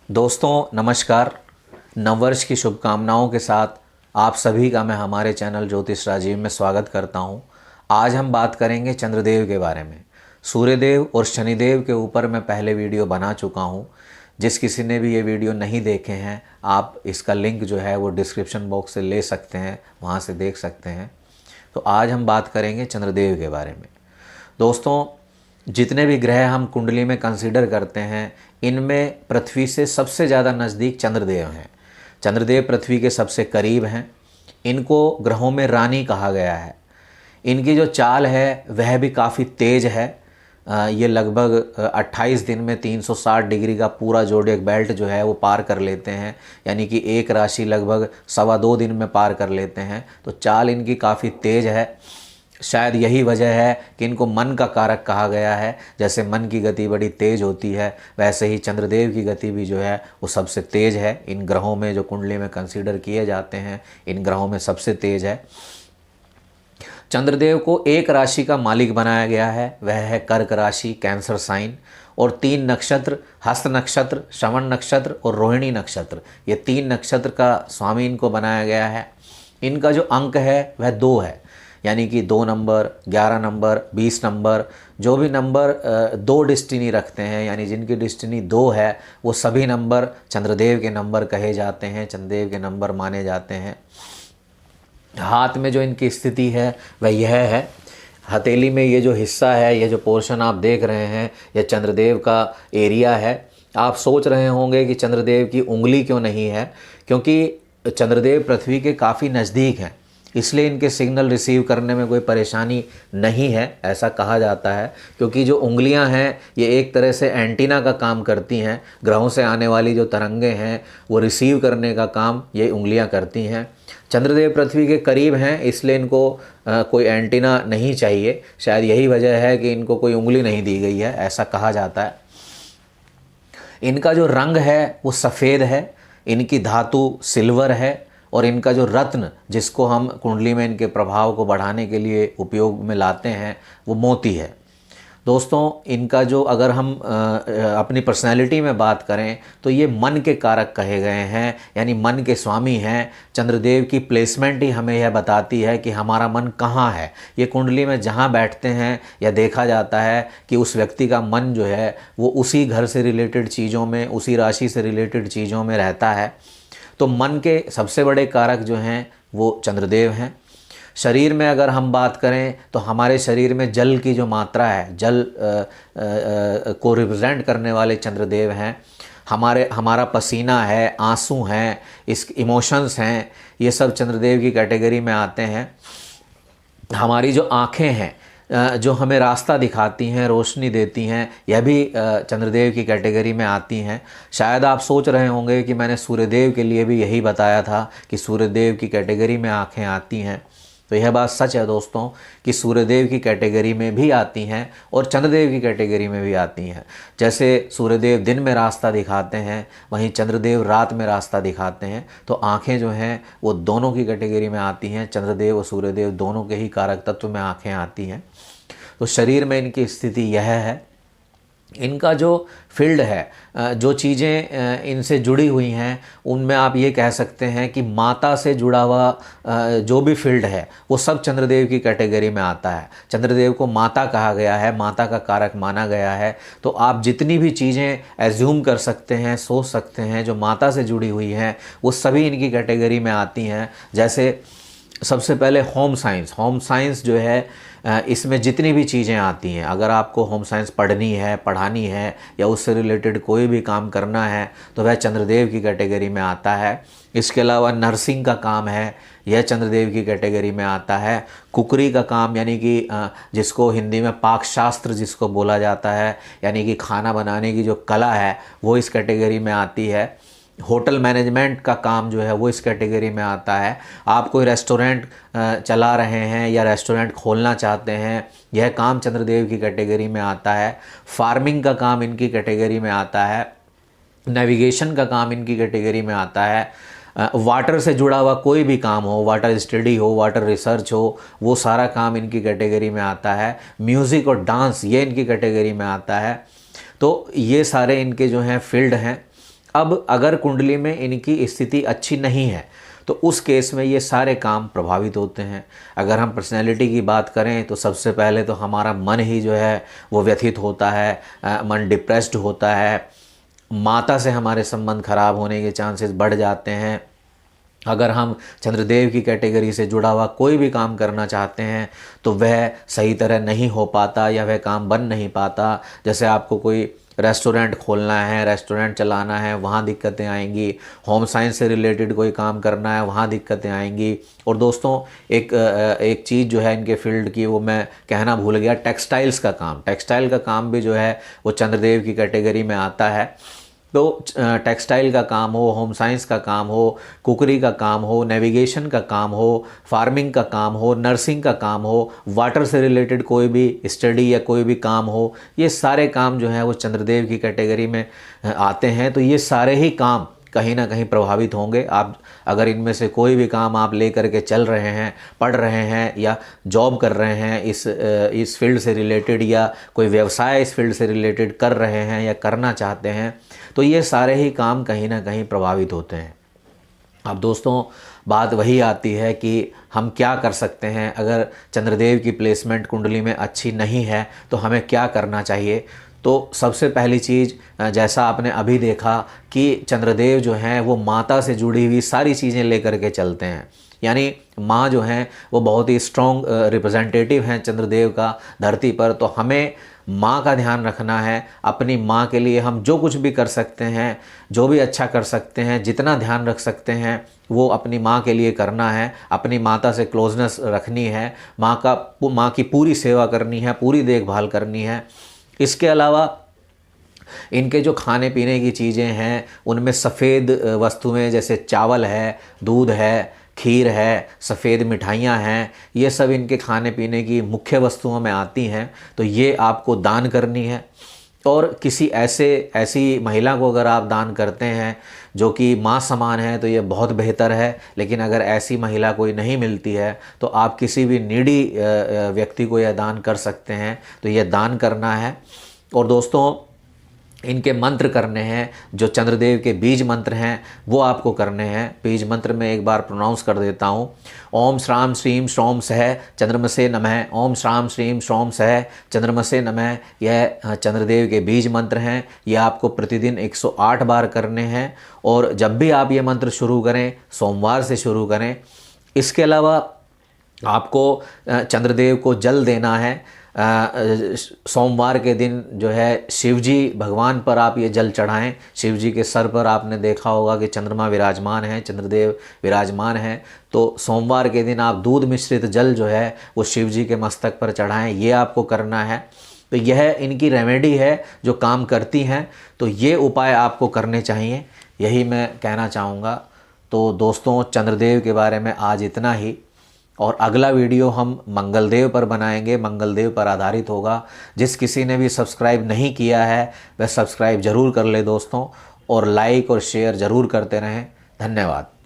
दोस्तों नमस्कार। नववर्ष की शुभकामनाओं के साथ आप सभी का मैं हमारे चैनल ज्योतिष राजीव में स्वागत करता हूं। आज हम बात करेंगे चंद्रदेव के बारे में। सूर्यदेव और शनिदेव के ऊपर मैं पहले वीडियो बना चुका हूं। जिस किसी ने भी ये वीडियो नहीं देखे हैं, आप इसका लिंक जो है वो डिस्क्रिप्शन बॉक्स से ले सकते हैं, वहाँ से देख सकते हैं। तो आज हम बात करेंगे चंद्रदेव के बारे में। दोस्तों, जितने भी ग्रह हम कुंडली में कंसीडर करते हैं, इनमें पृथ्वी से सबसे ज़्यादा नज़दीक चंद्रदेव हैं। चंद्रदेव पृथ्वी के सबसे करीब हैं। इनको ग्रहों में रानी कहा गया है। इनकी जो चाल है वह भी काफ़ी तेज़ है। ये लगभग 28 दिन में 360 डिग्री का पूरा ज़ोडिएक बेल्ट जो है वो पार कर लेते हैं, यानी कि एक राशि लगभग 2.25 दिन में पार कर लेते हैं। तो चाल इनकी काफ़ी तेज़ है। शायद यही वजह है कि इनको मन का कारक कहा गया है। जैसे मन की गति बड़ी तेज़ होती है, वैसे ही चंद्रदेव की गति भी जो है वो सबसे तेज़ है। इन ग्रहों में जो कुंडली में कंसीडर किए जाते हैं, इन ग्रहों में सबसे तेज़ है। चंद्रदेव को एक राशि का मालिक बनाया गया है, वह है कर्क राशि, कैंसर साइन। और 3 नक्षत्र, हस्त नक्षत्र, श्रवण नक्षत्र और रोहिणी नक्षत्र, ये 3 नक्षत्र का स्वामी इनको बनाया गया है। इनका जो अंक है वह 2 है, यानी कि 2 नंबर, 11 नंबर, 20 नंबर, जो भी नंबर 2 डिस्टिनी रखते हैं, यानी जिनकी डिस्टिनी 2 है, वो सभी नंबर चंद्रदेव के नंबर कहे जाते हैं, चंद्रदेव के नंबर माने जाते हैं। हाथ में जो इनकी स्थिति है वह यह है। हथेली में ये जो हिस्सा है, ये जो पोर्शन आप देख रहे हैं, यह चंद्रदेव का एरिया है। आप सोच रहे होंगे कि चंद्रदेव की उंगली क्यों नहीं है, क्योंकि चंद्रदेव पृथ्वी के काफ़ी नज़दीक हैं, इसलिए इनके सिग्नल रिसीव करने में कोई परेशानी नहीं है, ऐसा कहा जाता है। क्योंकि जो उंगलियां हैं ये एक तरह से एंटीना का काम करती हैं। ग्रहों से आने वाली जो तरंगें हैं वो रिसीव करने का काम ये उंगलियां करती हैं। चंद्रदेव पृथ्वी के करीब हैं, इसलिए इनको कोई एंटीना नहीं चाहिए। शायद यही वजह है कि इनको कोई उंगली नहीं दी गई है, ऐसा कहा जाता है। इनका जो रंग है वो सफ़ेद है, इनकी धातु सिल्वर है, और इनका जो रत्न जिसको हम कुंडली में इनके प्रभाव को बढ़ाने के लिए उपयोग में लाते हैं वो मोती है। दोस्तों, इनका जो अगर हम अपनी पर्सनैलिटी में बात करें तो ये मन के कारक कहे गए हैं, यानी मन के स्वामी हैं। चंद्रदेव की प्लेसमेंट ही हमें यह बताती है कि हमारा मन कहाँ है। ये कुंडली में जहाँ बैठते हैं या देखा जाता है कि उस व्यक्ति का मन जो है वो उसी घर से रिलेटेड चीज़ों में, उसी राशि से रिलेटेड चीज़ों में रहता है। तो मन के सबसे बड़े कारक जो हैं वो चंद्रदेव हैं। शरीर में अगर हम बात करें तो हमारे शरीर में जल की जो मात्रा है, जल को रिप्रेजेंट करने वाले चंद्रदेव हैं। हमारा पसीना है, आंसू हैं, इस इमोशंस हैं, ये सब चंद्रदेव की कैटेगरी में आते हैं। हमारी जो आँखें हैं, जो हमें रास्ता दिखाती हैं, रोशनी देती हैं, यह भी चंद्रदेव की कैटेगरी में आती हैं। शायद आप सोच रहे होंगे कि मैंने सूर्यदेव के लिए भी यही बताया था कि सूर्यदेव की कैटेगरी में आँखें आती हैं। तो यह बात सच है दोस्तों कि सूर्यदेव की कैटेगरी में भी आती हैं और चंद्रदेव की कैटेगरी में भी आती हैं। जैसे सूर्यदेव दिन में रास्ता दिखाते हैं, वहीं चंद्रदेव रात में रास्ता दिखाते हैं। तो आँखें जो हैं वो दोनों की कैटेगरी में आती हैं। चंद्रदेव और सूर्यदेव दोनों के ही कारक तत्व में आँखें आती हैं। तो शरीर में इनकी स्थिति यह है। इनका जो फील्ड है, जो चीज़ें इनसे जुड़ी हुई हैं, उनमें आप ये कह सकते हैं कि माता से जुड़ा हुआ जो भी फील्ड है वो सब चंद्रदेव की कैटेगरी में आता है। चंद्रदेव को माता कहा गया है, माता का कारक माना गया है। तो आप जितनी भी चीज़ें एज्यूम कर सकते हैं, सोच सकते हैं जो माता से जुड़ी हुई हैं, वो सभी इनकी कैटेगरी में आती हैं। जैसे सबसे पहले होम साइंस जो है, इसमें जितनी भी चीज़ें आती हैं, अगर आपको होम साइंस पढ़नी है, पढ़ानी है या उससे रिलेटेड कोई भी काम करना है तो वह चंद्रदेव की कैटेगरी में आता है। इसके अलावा नर्सिंग का काम है, यह चंद्रदेव की कैटेगरी में आता है। कुकरी का काम, यानी कि जिसको हिंदी में पाक शास्त्र जिसको बोला जाता है, यानी कि खाना बनाने की जो कला है, वो इस कैटेगरी में आती है। होटल मैनेजमेंट का काम जो है वो इस कैटेगरी में आता है। आप कोई रेस्टोरेंट चला रहे हैं या रेस्टोरेंट खोलना चाहते हैं, यह काम चंद्रदेव की कैटेगरी में आता है। फार्मिंग का काम इनकी कैटेगरी में आता है। नेविगेशन का काम इनकी कैटेगरी में आता है। वाटर से जुड़ा हुआ कोई भी काम हो, वाटर स्टडी हो, वाटर रिसर्च हो, वो सारा काम इनकी कैटेगरी में आता है। म्यूज़िक और डांस, ये इनकी कैटेगरी में आता है। तो ये सारे इनके जो हैं फील्ड हैं। अब अगर कुंडली में इनकी स्थिति अच्छी नहीं है तो उस केस में ये सारे काम प्रभावित होते हैं। अगर हम पर्सनैलिटी की बात करें तो सबसे पहले तो हमारा मन ही जो है वो व्यथित होता है, मन डिप्रेस्ड होता है, माता से हमारे संबंध खराब होने के चांसेस बढ़ जाते हैं। अगर हम चंद्रदेव की कैटेगरी से जुड़ा हुआ कोई भी काम करना चाहते हैं तो वह सही तरह नहीं हो पाता या वह काम बन नहीं पाता। जैसे आपको कोई रेस्टोरेंट खोलना है, रेस्टोरेंट चलाना है, वहाँ दिक्कतें आएंगी। होम साइंस से रिलेटेड कोई काम करना है, वहाँ दिक्कतें आएंगी। और दोस्तों एक चीज़ जो है इनके फील्ड की वो मैं कहना भूल गया, टेक्सटाइल्स का काम। टेक्सटाइल का काम भी जो है वो चंद्रदेव की कैटेगरी में आता है। तो टेक्सटाइल का काम हो, होम साइंस का काम हो, कुकरी का काम हो, नेविगेशन का काम हो, फार्मिंग का काम हो, नर्सिंग का काम हो, वाटर से रिलेटेड कोई भी स्टडी या कोई भी काम हो, ये सारे काम जो हैं वो चंद्रदेव की कैटेगरी में आते हैं। तो ये सारे ही काम कहीं ना कहीं प्रभावित होंगे। आप अगर इनमें से कोई भी काम आप ले करके चल रहे हैं, पढ़ रहे हैं या जॉब कर रहे हैं इस फील्ड से रिलेटेड, या कोई व्यवसाय इस फील्ड से रिलेटेड कर रहे हैं या करना चाहते हैं, तो ये सारे ही काम कहीं ना कहीं प्रभावित होते हैं। अब दोस्तों बात वही आती है कि हम क्या कर सकते हैं। अगर चंद्रदेव की प्लेसमेंट कुंडली में अच्छी नहीं है तो हमें क्या करना चाहिए। तो सबसे पहली चीज़, जैसा आपने अभी देखा कि चंद्रदेव जो हैं वो माता से जुड़ी हुई सारी चीज़ें लेकर के चलते हैं। यानी माँ जो हैं वो बहुत ही स्ट्रॉन्ग रिप्रेजेंटेटिव हैं चंद्रदेव का धरती पर। तो हमें माँ का ध्यान रखना है। अपनी माँ के लिए हम जो कुछ भी कर सकते हैं, जो भी अच्छा कर सकते हैं, जितना ध्यान रख सकते हैं वो अपनी माँ के लिए करना है। अपनी माता से क्लोजनेस रखनी है, माँ की पूरी सेवा करनी है, पूरी देखभाल करनी है। इसके अलावा इनके जो खाने पीने की चीज़ें हैं उनमें सफ़ेद वस्तुएं जैसे चावल है, दूध है, खीर है, सफ़ेद मिठाइयाँ हैं, ये सब इनके खाने पीने की मुख्य वस्तुओं में आती हैं। तो ये आपको दान करनी है। और किसी ऐसी महिला को अगर आप दान करते हैं जो कि माँ समान है तो ये बहुत बेहतर है। लेकिन अगर ऐसी महिला कोई नहीं मिलती है तो आप किसी भी नीडी व्यक्ति को यह दान कर सकते हैं। तो यह दान करना है। और दोस्तों इनके मंत्र करने हैं, जो चंद्रदेव के बीज मंत्र हैं वो आपको करने हैं। बीज मंत्र में एक बार प्रोनाउंस कर देता हूँ। ओम श्राम श्रीम श्रोम सह चंद्रमसे नमः। ओम श्राम श्रीम श्रोम सह चंद्रमसे नमः। यह चंद्रदेव के बीज मंत्र हैं। यह आपको प्रतिदिन 108 बार करने हैं। और जब भी आप ये मंत्र शुरू करें सोमवार से शुरू करें। इसके अलावा आपको चंद्रदेव को जल देना है। सोमवार के दिन जो है शिवजी भगवान पर आप ये जल चढ़ाएं। शिवजी के सर पर आपने देखा होगा कि चंद्रमा विराजमान है, चंद्रदेव विराजमान है। तो सोमवार के दिन आप दूध मिश्रित जल जो है वो शिवजी के मस्तक पर चढ़ाएं। ये आपको करना है। तो यह इनकी रेमेडी है जो काम करती हैं। तो ये उपाय आपको करने चाहिए, यही मैं कहना चाहूँगा। तो दोस्तों चंद्रदेव के बारे में आज इतना ही। और अगला वीडियो हम मंगलदेव पर बनाएंगे, मंगलदेव पर आधारित होगा। जिस किसी ने भी सब्सक्राइब नहीं किया है वह सब्सक्राइब ज़रूर कर ले दोस्तों, और लाइक और शेयर ज़रूर करते रहें। धन्यवाद।